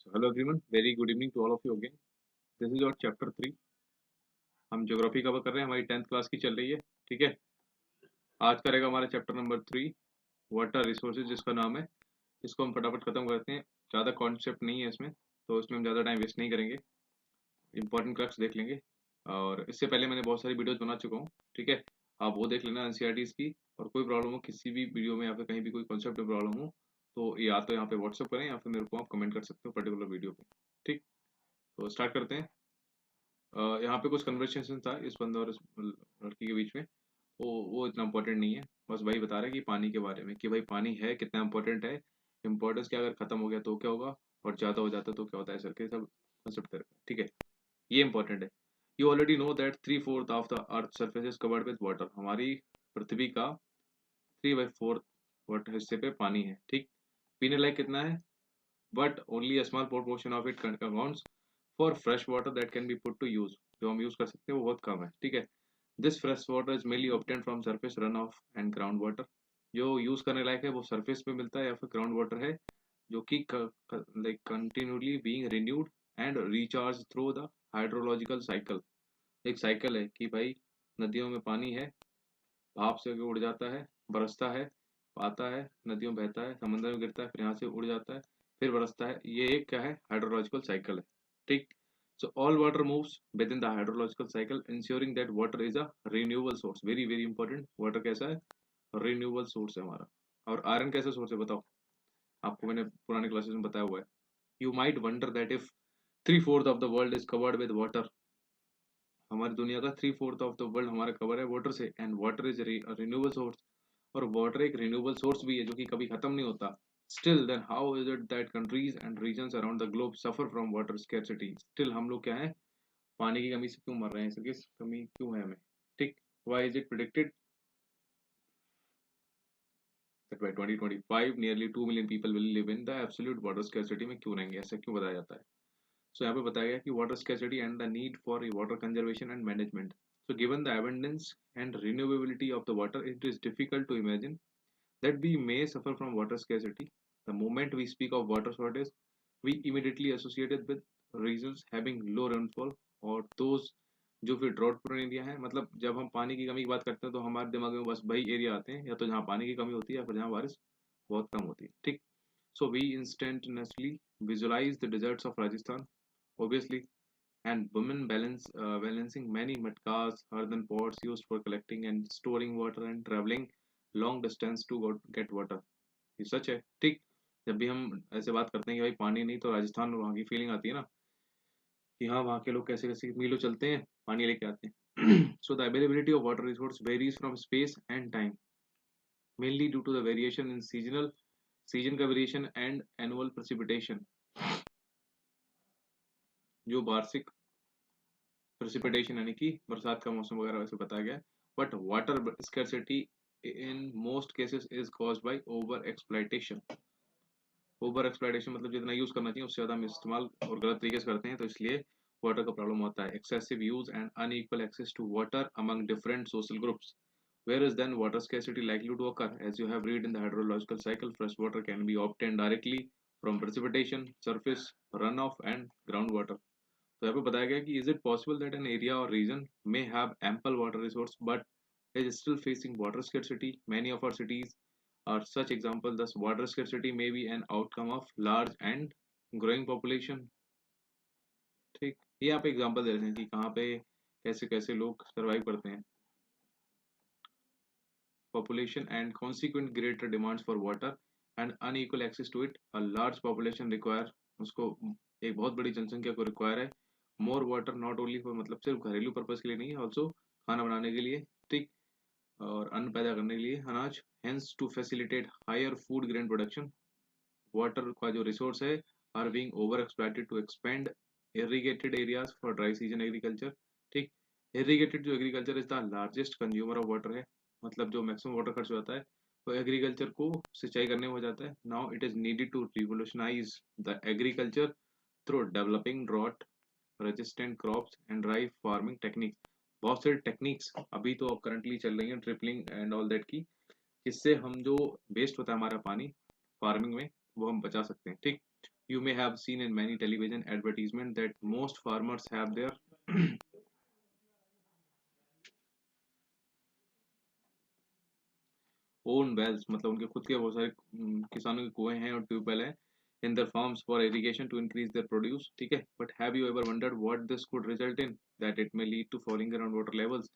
So hello everyone, very good evening to all of you again. This is our chapter 3. हम geography cover कर रहे हैं, हमारी 10th class की चल रही है. ठीक है, आज का रहेगा हमारा चैप्टर नंबर 3, वाटर रिसोर्सेज जिसका नाम है. इसको हम फटाफट खत्म करते हैं. ज़्यादा कॉन्सेप्ट नहीं है इसमें, तो इसमें हम ज़्यादा टाइम वेस्ट नहीं करेंगे. इंपॉर्टेंट क्रक्स देख लेंगे. और इससे पहले मैंने बहुत सारी वीडियोज बना चुका हूँ. ठीक है, आप वो देख लेना एनसीईआरटीज़ की. और कोई प्रॉब्लम हो किसी भी वीडियो में या फिर कहीं भी कोई कॉन्सेप्ट में प्रॉब्लम हो तो या तो यहाँ पे व्हाट्सअप करें या फिर मेरे को आप कमेंट कर सकते हो पर्टिकुलर वीडियो पे. ठीक, तो स्टार्ट करते हैं. यहाँ पे कुछ कन्वर्सेशन था इस बंदे और इस लड़की के बीच में. वो इतना इंपॉर्टेंट नहीं है. बस भाई बता रहे हैं कि पानी के बारे में कि भाई पानी है कितना इंपॉर्टेंट है, इंपॉर्टेंस क्या, अगर खत्म हो गया तो क्या होगा और ज़्यादा हो जाता तो क्या होता है, सर के सब कंसेप्ट करें. ठीक है, ये इंपॉर्टेंट है. You already know that 3/4 of the earth surface is covered with water. हमारी पृथ्वी का 3/4 वाटर हिस्से पे पानी है. ठीक, पीने लायक कितना है, but only a small proportion of it accounts for fresh water that can be put to use. जो हम यूज कर सकते हैं वो बहुत कम है. ठीक है, this fresh water is mainly obtain from surface run of and ground water. जो यूज करने लायक है वो सरफेस पे मिलता है या फिर ग्राउंड वाटर है जो कि like continually being renewed and recharge through the hydrological cycle. एक साइकिल है कि भाई नदियों में पानी है, भाप से उड़ जाता है, बरसता है, आता है, नदियों में बहता है, समंदर में गिरता है, फिर यहाँ से उड़ जाता है, फिर बरसता है. ये एक क्या है, हाइड्रोलॉजिकल साइकिल है. ठीक, so all water moves within the hydrological cycle ensuring that water is a renewable source. very very important. water कैसा है, रिन्यूएबल सोर्स है हमारा. और आयरन कैसा सोर्स है बताओ, आपको मैंने पुराने क्लासेस में बताया हुआ है. You might wonder that if 3/4 of the world is covered with water. हमारी दुनिया का 3/4 ऑफ द वर्ल्ड हमारा कवर है वाटर से. And water is renewable source. और वाटर एक रिन्यूएबल सोर्स भी है जो कि कभी खत्म नहीं होता. Still then how is it that countries and regions around the globe suffer from water scarcity. Still हम लोग क्या है, पानी की कमी से क्यों मर रहे हैं, इसकी कमी क्यों है हमें. ठीक, why is it predicted that by 2025 nearly 2 million people will live in the absolute water scarcity. में क्यों रहेंगे, ऐसा क्यों बताया जाता है. So यहाँ पे बताया गया कि water scarcity and the need for water conservation and management. So given the abundance and renewability of the water, it is difficult to imagine that we may suffer from water scarcity. The moment we speak of water shortage, we immediately associate it with regions having low rainfall or those जो फिर drought prone area है. मतलब जब हम पानी की कमी की बात करते हैं तो हमारे दिमाग में बस वही एरिया आते हैं, या तो जहाँ पानी की कमी होती है या फिर जहाँ बारिश बहुत कम होती है. ठीक, so we instantaneously visualise the deserts of Rajasthan obviously, and women balancing many matkas, earthen pots used for collecting and storing water and traveling long distance to get water. ये सच है. ठीक, जब भी हम ऐसे बात करते हैं कि भाई पानी नहीं, तो राजस्थान वहाँ की फीलिंग आती है ना कि हाँ वहाँ के लोग कैसे कैसे मीलों चलते हैं पानी लेके आते हैं. So the availability of water resource varies from space and time, mainly due to the variation in season का वेरिएशन एंड एनुअल प्रेसिपिटेशन. जो वार्षिक प्रेसिपिटेशन यानी कि बरसात का मौसम वगैरह वैसे बताया गया है. But water scarcity in most cases is caused by over exploitation. Over exploitation मतलब जितना यूज करना चाहिए उससे ज्यादा हम इस्तेमाल और गलत तरीके से करते हैं, तो इसलिए वाटर का प्रॉब्लम होता है. Excessive use and unequal access to water among different social groups. Where is then water scarcity likely to occur? As you have read in the hydrological cycle, fresh water can be obtained directly from precipitation, surface runoff, and groundwater. तो यहाँ पे बताया गया कि is it possible that an area or region may have ample water resource but is still facing water scarcity? Many of our cities are such examples. Thus, water scarcity may be an outcome of large and growing population. ठीक, ये आप example दे रहे हैं कि कहाँ पे कैसे कैसे लोग सर्वाइव करते हैं. Population and consequent greater demands for water and unequal access to it. A large population require, उसको एक बहुत बड़ी जनसंख्या को रिक्वायर है more water, not only for मतलब सिर्फ घरेलू पर्पज के लिए नहीं, ऑल्सो खाना बनाने के लिए. ठीक, और अन्न पैदा करने के लिए अनाज. Hence to facilitate higher food grain production, water का जो रिसोर्स है are being over exploited to expand irrigated areas for dry season agriculture. ठीक, इरिगेटेड जो agriculture is the largest consumer of water है. मतलब जो मैक्सिमम वाटर खर्च होता है वो एग्रीकल्चर को सिंचाई करने में हो जाता है. Now it is needed to revolutionise the agriculture through developing drought resistant crops and dry farming techniques. बहुत सारी टेक्निक्स अभी तो करंटली चल रही हैं, ट्रिपलिंग एंड ऑल दैट की, जिससे हम जो वेस्ट होता है हमारा पानी फार्मिंग में वो हम बचा सकते हैं. ठीक, You may have seen in many television advertisement that most farmers have their own wells, मतलब उनके खुद के बहुत सारे किसानों के कुएं हैं और ट्यूबवेल हैं इन their farms for irrigation to increase their produce, ठीक है. But have you ever wondered what this could result in? That it may lead to falling ground water levels.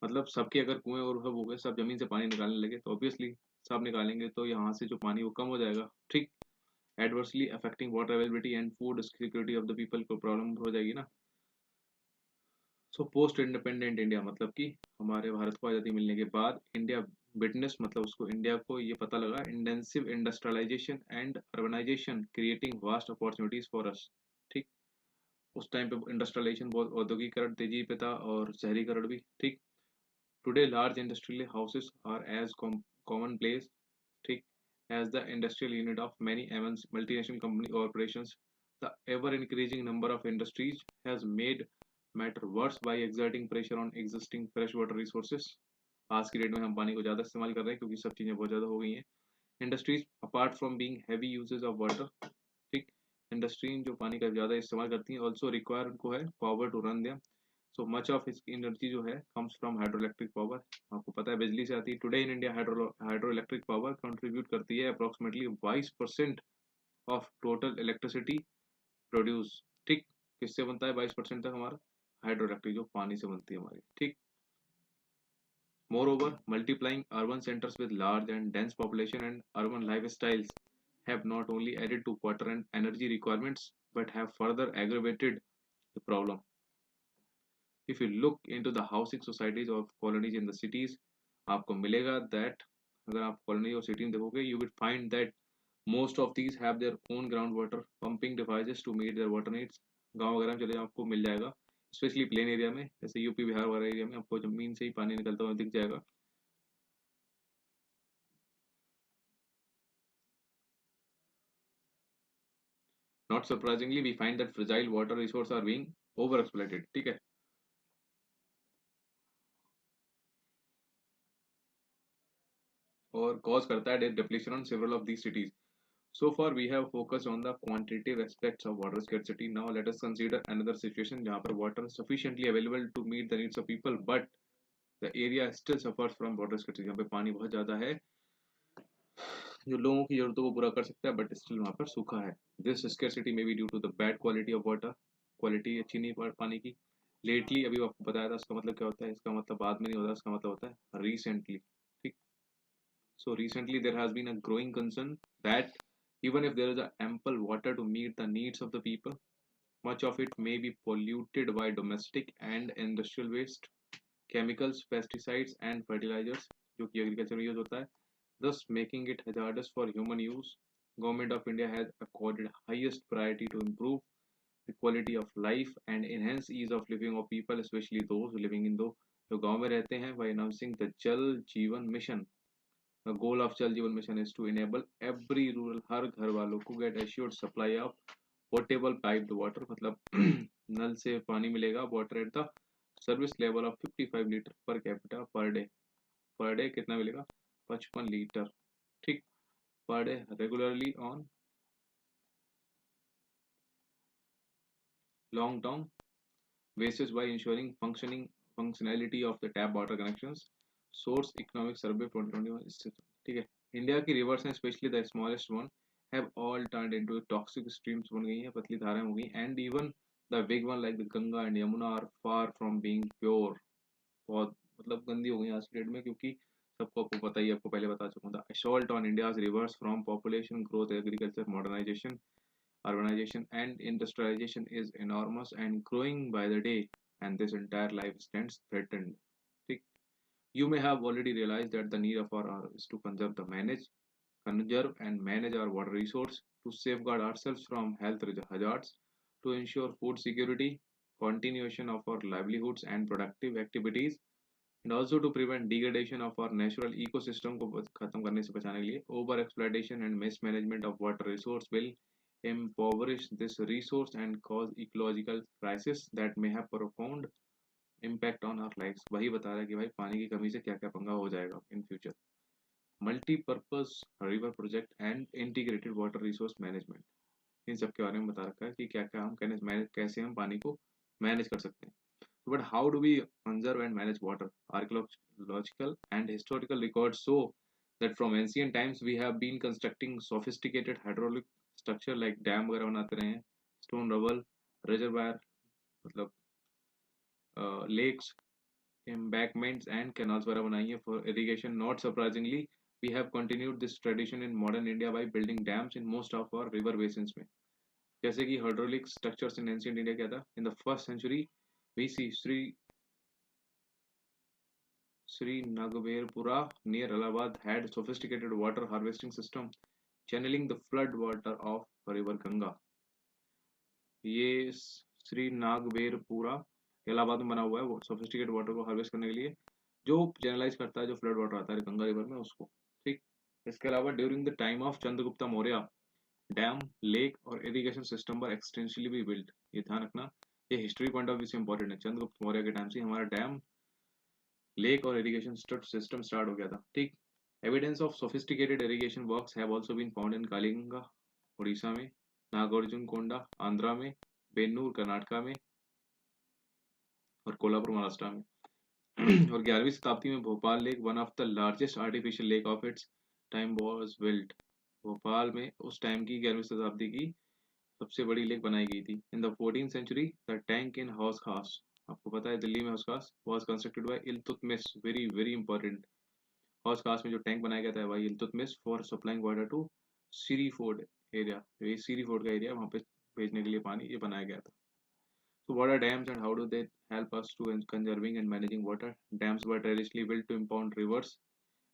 मतलब सबके अगर कुएं और सब हो गए, सब जमीन से पानी निकालने लगे, तो ऑब्वियसली सब निकालेंगे तो यहाँ से जो पानी वो कम हो जाएगा, ठीक. Adversely affecting water availability and food security of the people को प्रॉब्लम हो जाएगी ना. सो पोस्ट इंडिपेंडेंट इंडिया, मतलब कि हमारे भारत को आज़ादी मिलने के बाद इंडिया विटनेस, मतलब उसको इंडिया को ये पता लगा intensive industrialisation and urbanisation creating vast opportunities for us, ठीक. उस टाइम पे इंडस्ट्रियलाइजेशन, बहुत औद्योगिकरण तेजी पे था और शहरीकरण भी, ठीक. Today large industrial houses are as commonplace, ठीक, as the industrial unit of many MNC multinational company corporations. The ever increasing number of industries has made matter worse by exerting pressure on existing freshwater resources. आज की date में हम पानी को ज़्यादा इस्तेमाल कर रहे हैं क्योंकि सब चीज़ें बहुत ज़्यादा हो गई हैं. Industries apart from being heavy uses of water, ठीक, इंडस्ट्री जो पानी का ज़्यादा इस्तेमाल करती हैं ऑल्सो रिक्वायर उनको है power to run them. So much of इसकी एनर्जी जो है comes from hydro electric power. आपको पता है बिजली से आती है. Today in India hydro electric power contribute करती है approximately 22% of total electricity produce, ठीक. किससे बनता है 22% तक हमारा? हाइड्रो इलेक्ट्रिक, जो पानी से बनती है हमारी, ठीक. Moreover, multiplying urban centers with large and dense population and urban lifestyles have not only added to water and energy requirements but have further aggravated the problem. If you look into the housing societies of colonies in the cities, आपको मिलेगा that अगर आप colony और city में देखोगे, you will find that most of these have their own groundwater pumping devices to meet their water needs. गांव वगैरह में चले जाओ आपको मिल जाएगा, स्पेशली प्लेन एरिया में, जैसे यूपी बिहार वगैरह एरिया में आपको जमीन से ही पानी निकलता हुआ दिख जाएगा. Not surprisingly, we find that fragile water resources are being overexploited, ठीक है. और cause करता है depletion on several of these cities. So far, we have focused on the quantitative aspects of water scarcity. Now, let us consider another situation जहाँ पर water is sufficiently available to meet the needs of people, but the area still suffers from water scarcity. यहाँ पे पानी बहुत ज़्यादा है जो लोगों की जरूरतों को पूरा कर सकता है, बट स्टिल वहाँ पर सूखा है. This scarcity may be due to the bad quality of water. Quality अच्छी नहीं पानी की. लेटली, अभी आपको बताया था, उसका मतलब क्या होता है? इसका मतलब बाद में नहीं होता, इसका मतलब होता है रिसेंटली, ठीक. So recently there has been a growing concern that even if there is a ample water to meet the needs of the people, much of it may be polluted by domestic and industrial waste, chemicals, pesticides and fertilizers, जो कि agriculture में use होता है, thus making it hazardous for human use. Government of India has accorded highest priority to improve the quality of life and enhance ease of living of people, especially those living in जो गांव में रहते हैं, by announcing the जल जीवन mission. The goal of जल जीवन mission is to enable every rural, हर घर वालों को get assured supply of potable piped water, मतलब नल से पानी मिलेगा, water at the service level of 55 litre per capita per day. Per day कितना मिलेगा? 55 लीटर, ठीक, per day regularly on long term basis by ensuring functionality of the tap water connections. Source Economic Survey 2021, ठीक है. India की rivers हैं, especially the smallest one, have all turned into toxic streams बन गई हैं, पतली धाराएं हो गई, and even the big one like the Ganga and Yamuna are far from being pure. बहुत मतलब गंदी हो गई आज की डेट में, क्योंकि सबको आपको पता ही, आपको पहले बता चुका था. Assault on India's rivers from population growth, agriculture modernisation, urbanization and industrialization is enormous and growing by the day, and this entire life stands threatened. ठीक? You may have already realized that the need of our hour is to conserve and manage our water resource, to safeguard ourselves from health hazards, to ensure food security, continuation of our livelihoods and productive activities, and also to prevent degradation of our natural ecosystem को खत्म करने से बचाने के लिए. Over exploitation and mismanagement of water resource will impoverish this resource and cause ecological crisis that may have profound impact on our lives. वही बता रहा है कि भाई पानी की कमी से क्या क्या पंगा हो जाएगा in future. Multi-purpose river project and integrated water resource management. इन सब के बारे में बता रखा है कि क्या क्या हम कैसे हम पानी को मैनेज कर सकते हैं. But how do we conserve and manage water? Archaeological and historical records show that from ancient times we have been constructing sophisticated hydraulic structure like dam वगैरह बनाते रहे हैं, stone rubble, reservoir मतलब lakes, embankments and canals वगैरह बनाई है for irrigation. Not surprisingly, we have continued this tradition in modern India by building dams in most of our river basins में. जैसे कि hydraulic structures in ancient India क्या था? In the first century BC, Sri Nagverpura near Allahabad had sophisticated water harvesting system channeling the flood water of river Ganga. ये श्री नागवेरपुरा इलाहाबाद में बना हुआ है, वो सोफिस्टिकेटेड वाटर को हार्वेस्ट करने के लिए जो चैनलाइज करता है जो फ्लड वाटर आता है गंगा रिवर में उसको. ठीक. इसके अलावा during the time of Chandragupta Maurya dam lake और इरिगेशन सिस्टम पर एक्सटेंसिवली भी बिल्ड. ये ध्यान रखना, ये हिस्ट्री पॉइंट ऑफ व्यू से इंपॉर्टेंट है. चंद्रगुप्त मौर्य के टाइम से हमारा डैम लेक और इरिगेशन सिस्टम स्टार्ट हो गया था. ठीक. Evidence of sophisticated irrigation works have also been found in Kalinga Orissa में, नागार्जुन कोंडा आंध्रा में, बेन्नूर कर्नाटका में और कोल्हापुर महाराष्ट्र में. और 11वीं शताब्दी में Bhopal lake one of the largest artificial lake of its time was built. Bhopal में उस टाइम की 11वीं शताब्दी की सबसे बड़ी लेक बनाई गई थी. In the 14th century the tank in Hauz Khas, आपको पता है दिल्ली में Hauz Khas was constructed by Iltutmish. Very very important. Hauz Khas में जो टैंक बनाया गया था भाई Iltutmish for supplying water to Siri fort area. ये सीरी फोर्ड का एरिया वहाँ पे भेजने के लिए पानी ये बनाया गया था. So what are dams and how do they help us to in conserving and managing water? Dams were traditionally built to impound rivers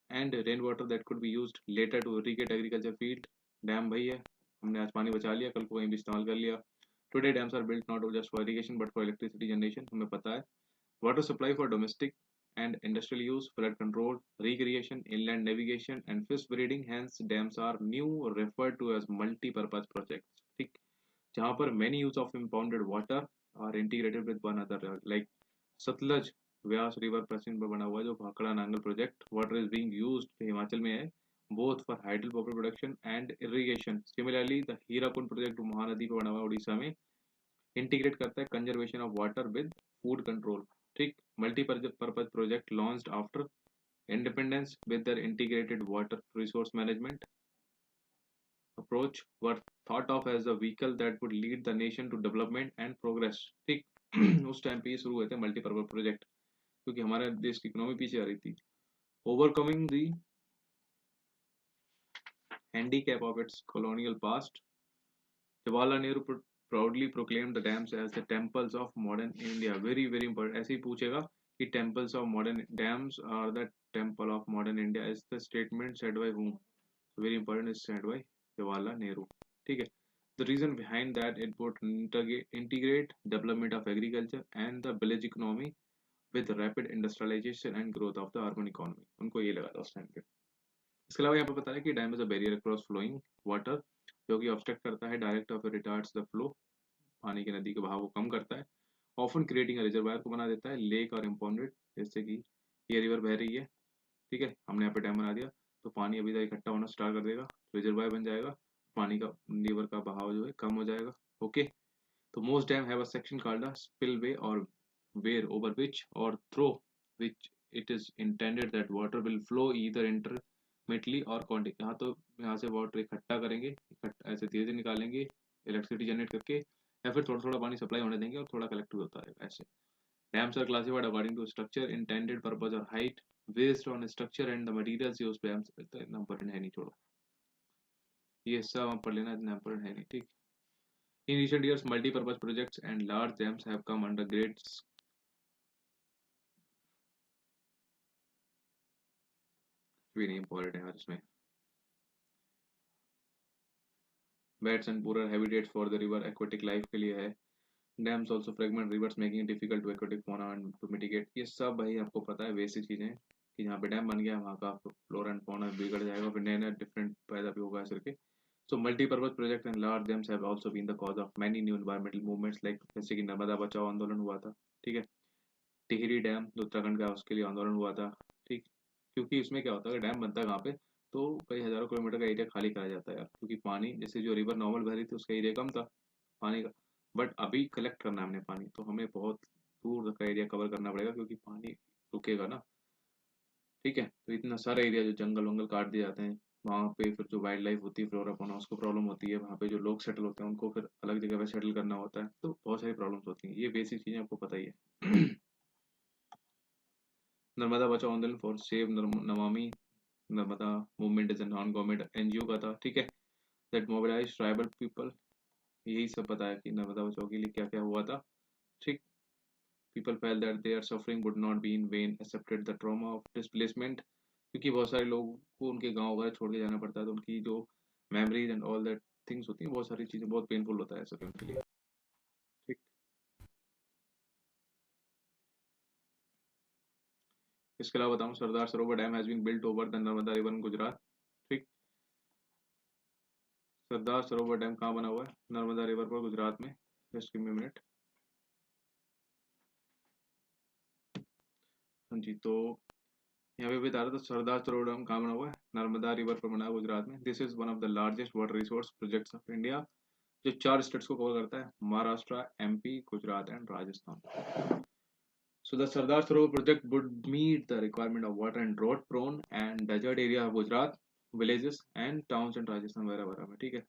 and rainwater that could be used later to irrigate agriculture field. Dam भाई है, हमने आज पानी बचा लिया, कल को कहीं भी इस्तेमाल कर लिया. Today dams are built not just for irrigation but for electricity generation. हमें पता है. Water supply for domestic and industrial use, flood control, recreation, inland navigation and fish breeding. Hence dams are new referred to as multi-purpose projects. ठीक. जहाँ पर many use of impounded water are integrated with one another, like Sutlej Beas river पश्चिम पर बना हुआ जो Bhakra Nangal project water is being used Himachal में है both for hydel power production and irrigation. Similarly the Hirakud project Mahanadi पर बना हुआ उड़ीसा में इंटीग्रेट करता है conservation of water with flood control. ठीक. Multipurpose project launched after independence with their integrated water resource management approach were thought of as a vehicle that would lead the nation to development and progress. ठीक. उस time पे ये शुरू हुए थे multipurpose project क्योंकि हमारे देश की इकोनॉमी पीछे आ रही थी. Overcoming the handicap of its colonial past, Jawaharlal Nehru proudly proclaimed the dams as the temples of modern India. Very very important. ऐसे ही पूछेगा कि temples of modern dams are the temple of modern India is the statement said by whom? So very important is said by Jawaharlal Nehru. ठीक है. The reason behind that it would integrate development of agriculture and the village economy with rapid industrialization and growth of the urban economy. उनको ये लगा था उस time पे. इसके अलावा यहाँ पे बताया कि dam is a barrier across flowing water जो कि ऑब्स्ट्रक्ट करता है direct of retards the flow, पानी की नदी के बहाव को कम करता है. ऑफन क्रिएटिंग अ रिजर्वायर को बना देता है लेक और इम्पाउंडेड. जैसे कि ये रिवर बह रही है, ठीक है, हमने यहाँ पे डैम बना दिया तो पानी अभी तक इकट्ठा होना स्टार्ट कर देगा, रिजर्वायर बन जाएगा, पानी का रिवर का बहाव जो है कम हो जाएगा. ओके. तो most dam have a section called a spillway or where over which or through which it is intended that water will flow either intermittently or continue. यहाँ तो यहाँ से वाटर इकट्ठा करेंगे, इकट्ठा ऐसे धीरे धीरे निकालेंगे इलेक्ट्रिसिटी जनरेट करके, या फिर थोड़ा थोड़ा पानी सप्लाई होने देंगे और थोड़ा कलेक्ट होता रहेगा ऐसे. Dams are classified according to structure intended purpose or height based on structure and the materials used. Dams इतना इंपॉर्टेंट है नहीं, छोड़ो ये सब आप पढ़ लेना, इतना इंपॉर्टेंट है नहीं. ठीक. In recent years, multi-purpose projects and large dams have come under great भी नहीं इंपॉर्टेंट है यार इसमें. Beds and poorer habitats for the river aquatic life के लिए है. Dams also fragment rivers making it difficult to aquatic fauna and to mitigate. ये सब भाई आपको पता है बेसिक चीजें कि जहाँ पे डैम बन गया वहाँ का फ्लोरा एंड फौना बिगड़ जाएगा, फिर नए नए डिफरेंट पैदा भी होगा ऐसे करके. So multi-purpose projects and large dams have also been the cause of many new environmental movements like जैसे कि नर्मदा बचाओ आंदोलन हुआ था. ठीक है. टिहरी डैम जो उत्तराखंड का उसके लिए आंदोलन हुआ था. ठीक. क्योंकि इसमें क्या होता है डैम बनता है कहाँ पे, तो कई हज़ारों किलोमीटर का एरिया खाली करा जाता है यार, क्योंकि पानी जैसे जो रिवर नॉर्मल बह रही थी उसका एरिया कम था पानी का, बट अभी कलेक्ट करना है हमने पानी, तो हमें बहुत दूर का एरिया कवर करना पड़ेगा क्योंकि पानी रुकेगा ना। ठीक है, तो इतना सारा एरिया जो जंगल वंगल काट दिए जाते हैं, वहाँ पे फिर जो वाइल्ड लाइफ होती है, फ्लोरा फौना, उसको प्रॉब्लम होती है, वहाँ पे जो लोग सेटल होते हैं उनको फिर अलग जगह पे सेटल करना होता है, तो बहुत सारी प्रॉब्लम्स होती हैं, ये बेसिक चीज़ें आपको पता ही है। नर्मदा बचाओ आंदोलन for save Namami Narmada movement is a non government NGO का था, ठीक है, दैट मोबिलाइज ट्राइबल पीपल। यही सब पता है कि नर्मदा बचाओ के लिए क्या क्या हुआ था। ठीक, people felt that their suffering would not be in vain, accepted the trauma of displacement, क्योंकि बहुत सारे लोगों को उनके गांव वगैरह छोड़ के जाना पड़ता है, तो उनकी जो memories and all that things होती हैं, बहुत सारी चीज़ें, बहुत पेनफुल होता है ऐसा उनके लिए। ठीक, इसके अलावा बताऊँ, Sardar Sarovar dam has been built over the Narmada river in Gujarat. ठीक, सरदार सरोवर डैम कहाँ बना हुआ है? नर्मदा रिवर पर, गुजरात में। Just give me minute. हाँ जी, तो यहाँ पे बता रहा था सरदार सरोवर डैम कहाँ बना हुआ है? नर्मदा रिवर पर बना है गुजरात में। This is one of the largest water resource projects of India, जो 4 स्टेट्स को कवर करता है, Maharashtra, MP, Gujarat and Rajasthan. So the Sardar Sarovar project would meet the requirement of water and drought prone and desert area of Gujarat, villages and towns in Rajasthan वगैरह वगैरह में, ठीक है।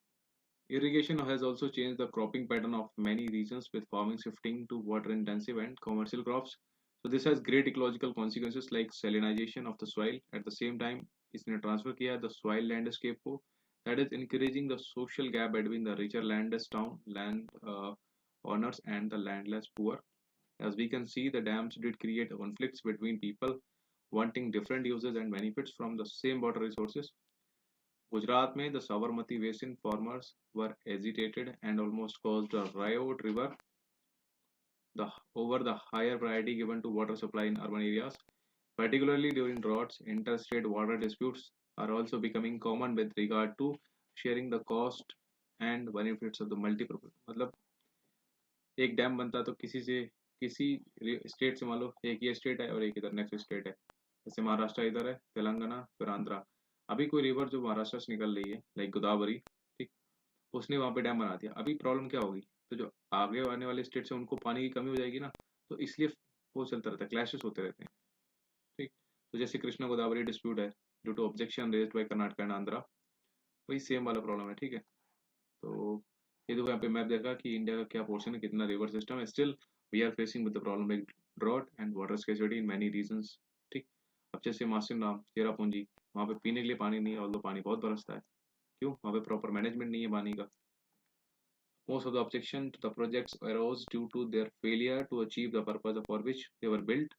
Irrigation has also changed the cropping pattern of many regions, with farming shifting to water intensive and commercial crops. So this has great ecological consequences like salinization of the soil. At the same time, इसने transfer किया the soil landscape को, that is encouraging the social gap between the richer landless town land owners and the landless poor. As we can see, the dams did create conflicts between people wanting different uses and benefits from the same water resources. Gujarat में the Sabarmati Basin farmers were agitated and almost caused a riot river over the higher priority given to water supply in urban areas. Particularly during droughts, interstate water disputes are also becoming common with regard to sharing the cost and benefits of the multi-purpose. मतलब एक dam बनता है तो किसी state से, मान लो एक ये स्टेट है और एक इधर नेक्स्ट स्टेट है, जैसे महाराष्ट्र इधर है, तेलंगाना, फिर आंध्रा। अभी कोई रिवर जो महाराष्ट्र से निकल रही है, लाइक गोदावरी, ठीक, उसने वहाँ पे डैम बना दिया, अभी प्रॉब्लम क्या होगी? तो जो आगे आने वाले स्टेट से उनको पानी की कमी हो जाएगी ना, तो इसलिए वो चलता रहता है, क्लैशेस होते रहते हैं। ठीक, तो जैसे कृष्णा गोदावरी डिस्प्यूट है due to objection raised by Karnataka and Andhra, वही सेम वाला प्रॉब्लम है। ठीक है, तो ये देखो यहाँ पे मैप देखा कि इंडिया का क्या पोर्शन है, कितना रिवर सिस्टम है। Still we are facing with the problem like drought and water scarcity in many regions. ठीक, अब जैसे मासिम नाम, चेरापूंजी, वहाँ पे पीने के लिए पानी नहीं है, ऑल्दो पानी बहुत बरसता है। क्यों? वहाँ पे प्रॉपर मैनेजमेंट नहीं है पानी का। Most of the objection to the projects arose due to their failure to achieve the purpose for which they were built.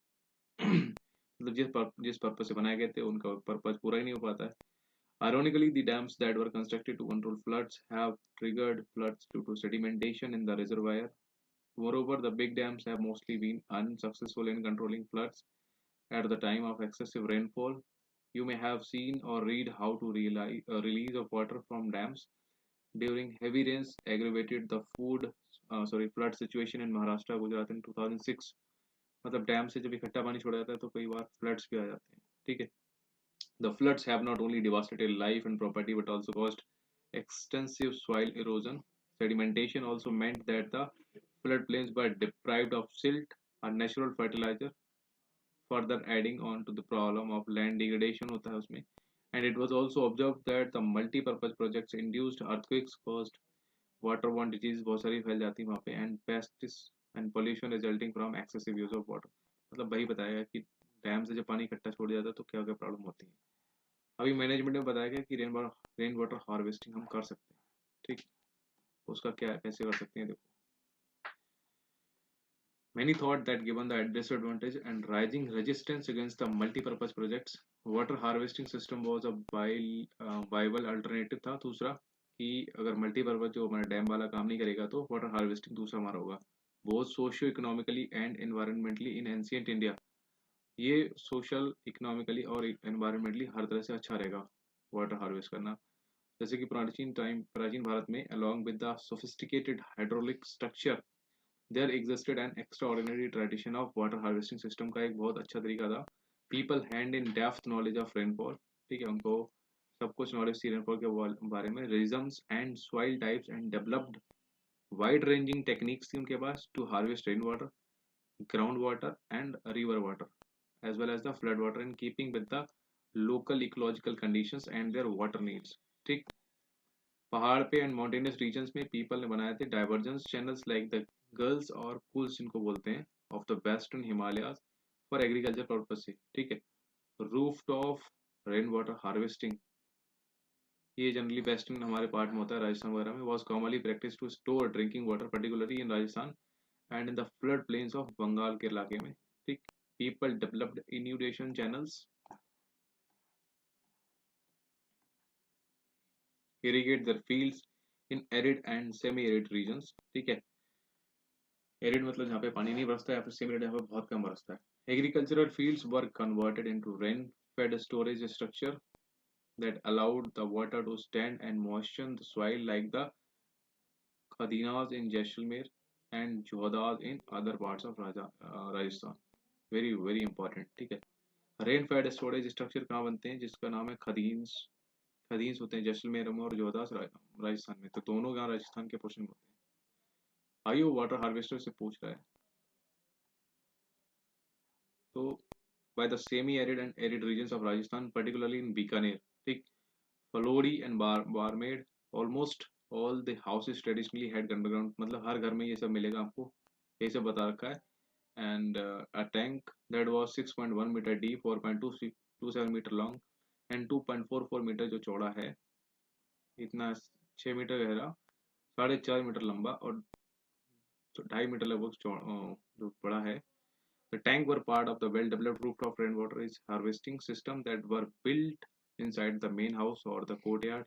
मतलब जिस पर्पज से बनाए गए थे उनका पर्पज पूरा ही नहीं हो पाता है। Ironically, the dams that were constructed to control floods have triggered floods due to sedimentation in the reservoir. Moreover, the big dams have mostly been unsuccessful in controlling floods at the time of excessive rainfall. You may have seen or read how to release of water from dams during heavy rains aggravated the flood situation in Maharashtra, Gujarat in 2006. मतलब dam से जब इकट्ठा पानी छोड़ा जाता है तो कई बार फ्लड्स भी आ जाते हैं। ठीक है, the floods have not only devastated life and property but also caused extensive soil erosion. Sedimentation also meant that the floodplains were deprived of silt, a natural fertilizer, further adding on to the problem of land degradation होता है उसमें. And it was also observed that the multi-purpose projects induced earthquakes, caused waterborne disease, बहुत सारी फैल जाती है वहाँ पे, and pests and pollution resulting from excessive use of water. मतलब वही बताया कि डैम से जब पानी इकट्ठा छोड़ जाता है तो क्या क्या प्रॉब्लम होती है। अभी मैनेजमेंट में बताया गया कि रेन वाटर हार्वेस्टिंग हम कर सकते हैं। ठीक, उसका क्या कैसे कर सकते हैं देखो। Many thought that given the disadvantage and rising resistance against the multi-purpose projects, water harvesting system was a viable alternative था। दूसरा कि अगर मल्टीपर्पज जो हमारा डैम वाला काम नहीं करेगा तो वाटर हार्वेस्टिंग दूसरा हमारा होगा। Both socio economically and environmentally in ancient India, ये सोशल इकोनॉमिकली और एनवायरमेंटली हर तरह से अच्छा रहेगा वाटर हार्वेस्ट करना। जैसे कि प्राचीन भारत में along with the sophisticated hydraulic structure there existed an extraordinary tradition of water harvesting system का एक बहुत अच्छा तरीका था। People hand in depth knowledge of rainfall, ठीक है, उनको सब कुछ नॉलेज थी रेनफॉल के बारे में। Regimes and soil types and developed wide ranging techniques थी उनके पास to harvest rain water, ground water and river water as well as the flood water in keeping with the local ecological conditions and their water needs। ठीक। पहाड़ पे and mountainous regions में people ने बनाए थे divergence channels like the guls और kuls जिनको बोलते हैं of the western Himalayas for agriculture purpose से। ठीक है। Roof top rain water harvesting, ये जनरली वेस्टर्न हमारे पार्ट में होता है, राजस्थान वगैरह में। Was commonly practice to store drinking water particularly in Rajasthan and in the flood plains of Bengal के इलाके में। ठीक। People developed inundation channels irrigate their fields in arid and semi-arid regions। ठीक है। एरिड मतलब जहाँ पे पानी नहीं बरसता है, या फिर सेमी एरिड जहाँ पे बहुत कम बरसता है। Agricultural fields were converted into rain fade storage structure that allowed the water to stand and moisten the soil like the Khadinas in Jaisalmer and Jodhas in other parts of Rajasthan। very very important। ठीक है। Rain fade storage structure कहाँ बनते हैं, जिसका नाम है खदीन्स। खदीन्स होते हैं जैसलमेर में और जोधास राजस्थान में, तो दोनों गांव राजस्थान के पोर्शन में होते हैं। आयु वाटर हार्वेस्टर से पूछ रहा है, तो by the semi-arid and arid regions of Rajasthan, particularly in Bikaner। ठीक। फलोड़ी and बारमेड almost all the houses traditionally had underground, मतलब हर घर में ये सब मिलेगा आपको, ये सब बता रखा है। and a tank that was 6.1 meter deep, 4.27 meter long and 2.44 meter जो चौड़ा है, इतना 6 मीटर गहरा, 4.5 मीटर लंबा और 2.5 मीटर लगभग जो बड़ा है। The tank were part of the well-developed rooftop rainwater harvesting system that were built inside the main house or the courtyard।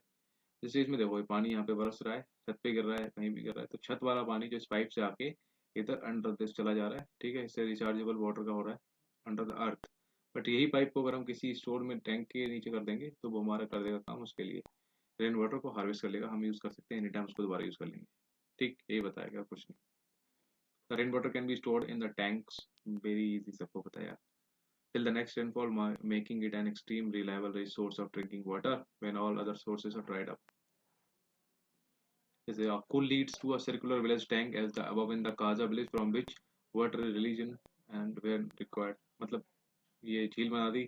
इस चीज में देखो, ये पानी यहाँ पे बरस रहा है, छत पे गिर रहा है, कहीं भी गिर रहा है, तो छत वाला पानी जो इस पाइप से आके इधर अंडर दिस चला जा रहा है। ठीक है। इससे रिचार्जेबल वाटर का हो रहा है अंडर द अर्थ। बट यही पाइप को अगर हम किसी स्टोर में टैंक के नीचे कर देंगे तो वो हमारा कर देगा काम, उसके लिए रेन वाटर को हार्वेस्ट कर लेगा, हम यूज कर सकते हैं, एनी टाइम उसको दोबारा यूज कर लेंगे। ठीक, यही बताया गया, कुछ नहीं। The rainwater can be stored in the tanks, very easy, सबको पता है यार, till the next rainfall, making it an extreme reliable resource of drinking water when all other sources are dried up। जैसे Akul leads to a circular village tank as the above in the Kaza village from which water is released in and where required। मतलब ये झील बना दी,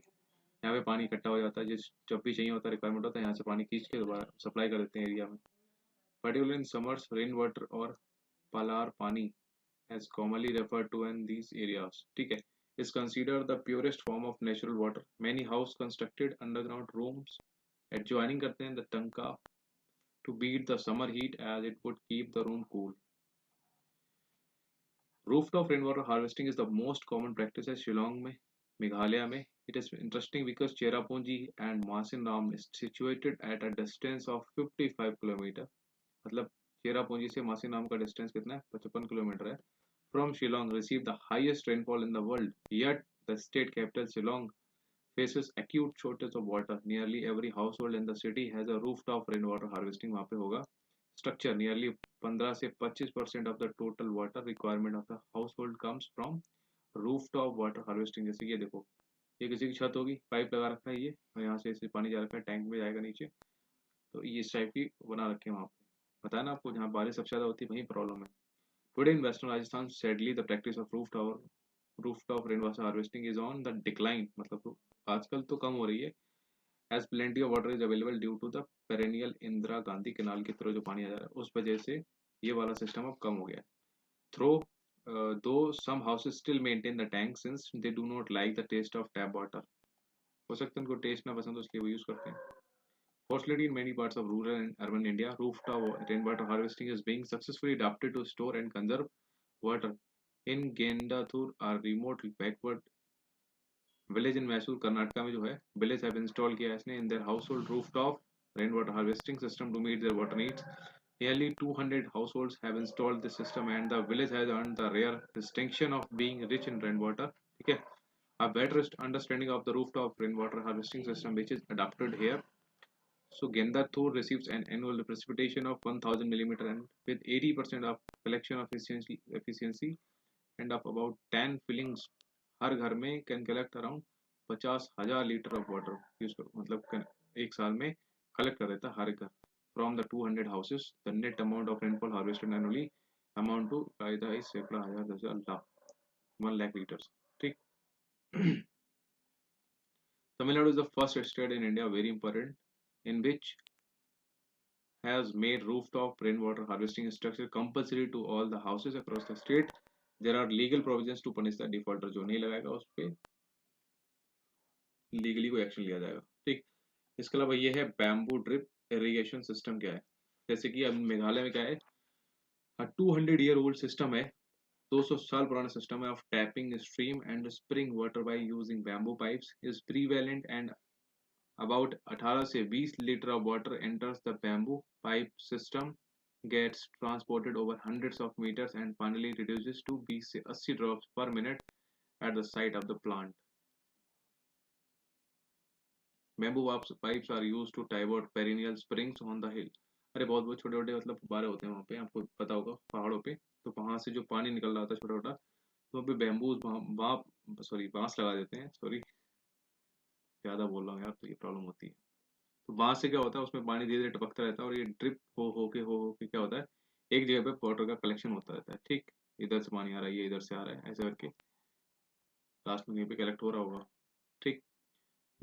यहाँ पे पानी इकट्ठा हो जाता है, जिस जब भी चाहिए होता है, रिक्वायरमेंट होता है, यहाँ से पानी खींच के दोबारा सप्लाई कर देते हैं एरिया में। Particular in summers rain water और पालार पानी as commonly referred to in these areas, ठीक है, is considered the purest form of natural water। Many house constructed underground rooms adjoining करते हैं the tanka to beat the summer heat as it would keep the room cool। Rooftop rainwater harvesting is the most common practice at Shillong में, मेघालय में। It is interesting because Cherrapunji and Masinram is situated at a distance of 55 kilometre. मतलब चेरापूंजी से मासीनाम का distance कितना है, 55 kilometre है। From Shillong receive the highest rainfall in the world, yet the state capital Shillong faces acute shortage of water। Nearly every household in the city has a rooftop rainwater harvesting, वहाँ पे होगा structure। Nearly 15 से 25% of the total water requirement of the household comes from rooftop water harvesting। जैसे ये देखो, ये किसी की छत होगी, पाइप लगा रखा है ये, और यहाँ से पानी जा रखा है, टैंक में जाएगा नीचे, तो ये इस टाइप की बना रखे हैं वहाँ पे। बताया ना आपको, जहाँ बारिश सबसे ज़्यादा होती है वहीं प्रॉब्लम है। Today in Western Rajasthan, sadly, the practice of rooftop rainwater harvesting is on the decline। मतलब आजकल तो कम हो रही है, as plenty of water is available due to the perennial Indira Gandhi canal की तरह जो पानी आ जा रहा है, उस वजह से ये वाला सिस्टम अब कम हो गया है। Though some houses still maintain the tank since they do not like the taste of tap water। हो सकता है उनको टेस्ट ना पसंद हो, इसलिए वो यूज करते हैं। Fortunately, in many parts of rural and urban India, rooftop rainwater harvesting is being successfully adapted to store and conserve water। In Gendathur, a remote backward village in Mysore, Karnataka में जो है, village have installed किया है इसने in their household rooftop rainwater harvesting system to meet their water needs। Nearly 200 households have installed this system and the village has earned the rare distinction of being rich in rainwater। ठीक है। A better understanding of the rooftop rainwater harvesting system which is adapted here। So Gendathur receives an annual precipitation of 1000 millimeter and with 80% of collection efficiency and of about 10 fillings, हर घर में can collect around 50,000 litre of water use करो, मतलब एक साल में collect कर देता हर घर from the 200 houses the net amount of rainfall harvested annually amount to कायदा इस सैकड़ा हजार 10,000 लाख 1 लाख लीटर्स ठीक। Tamil Nadu is the first state in India, very important, in which has made rooftop rainwater harvesting structure compulsory to all the houses across the state. There are legal provisions to punish the defaulter जो नहीं लगाएगा उस पे legally कोई action लिया जाएगा ठीक। इसके अलावा ये है बैम्बू ड्रिप इरिगेशन सिस्टम क्या है, जैसे कि अब मेघालय में क्या है 200-year-old सिस्टम है, 200 साल पुराना सिस्टम है of tapping stream and spring water by using bamboo pipes is prevalent and about 18 से 20 litre of water enters the bamboo pipe system, gets transported over hundreds of meters and finally reduces to 20 से 80 drops per minute at the site of the plant. Bamboo pipes are used to divert perennial springs on the hill. अरे बहुत बहुत छोटे छोटे मतलब फुब्बारे होते हैं वहाँ पे, आपको पता होगा पहाड़ों पे, तो वहाँ से जो पानी निकल रहा होता है छोटा छोटा, तो वहाँ पे बैम्बू सॉरी बांस लगा देते हैं, सॉरी ज़्यादा बोल रहा हूँ यार, तो ये प्रॉब्लम होती है। तो वहां से क्या होता है उसमें पानी धीरे धीरे टपकता रहता है और ये ड्रिप हो के क्या होता है एक जगह पे वाटर का कलेक्शन होता रहता है ठीक। इधर से पानी आ रहा है, ये इधर से आ रहा है, ऐसे करके लास्ट में कहीं पे कलेक्ट हो रहा होगा ठीक।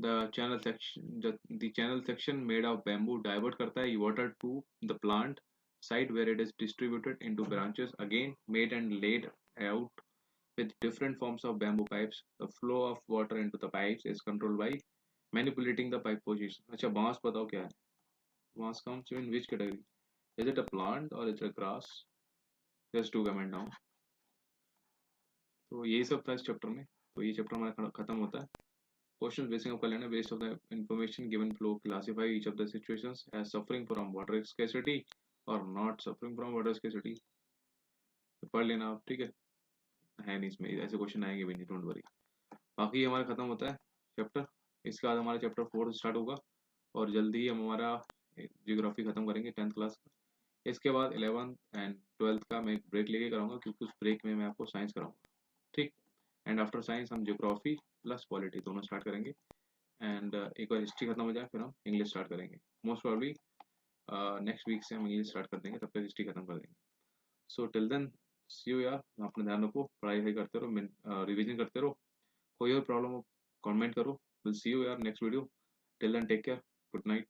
The channel section made of bamboo divert करता है water to the plant site where it is distributed into branches again made and laid out with different forms of bamboo pipes. The flow of water into the pipes is controlled by manipulating the pipe position. अच्छा बांस बताओ क्या है, बांस comes in which category? Is it a plant or is it a grass? Just do comment down. तो यही सब था इस चैप्टर में, तो ये चैप्टर हमारा खत्म होता है। क्वेश्चन बेसिक आपका लेना based off the information given below classify each of the situations as suffering from water scarcity or not suffering from water scarcity, पढ़ लेना आप ठीक है नहीं इसमें ऐसे क्वेश्चन आएंगे भी नहीं, डोंट वरी। बाकी हमारा खत्म होता है चैप्टर, इसके बाद हमारा चैप्टर 4 स्टार्ट होगा और जल्दी ही हम हमारा जियोग्राफी खत्म करेंगे 10th क्लास का। इसके बाद 11th एंड 12th का मैं एक ब्रेक लेके कराऊंगा क्योंकि उस ब्रेक में मैं आपको साइंस कराऊंगा ठीक। एंड आफ्टर साइंस हम जियोग्राफी प्लस पॉलिटी दोनों स्टार्ट करेंगे एंड एक बार हिस्ट्री खत्म हो जाए फिर हम इंग्लिश स्टार्ट करेंगे। मोस्ट प्रॉब्ली नेक्स्ट वीक से हम इंग्लिश स्टार्ट कर देंगे, तब तक हिस्ट्री खत्म कर देंगे। So till then see you यार, अपना ध्यान रखो, पढ़ाई करते रहो, रिविजन करते रहो, कोई और प्रॉब्लम हो कमेंट करो, विल सी यू यार next video, till then take care, good night.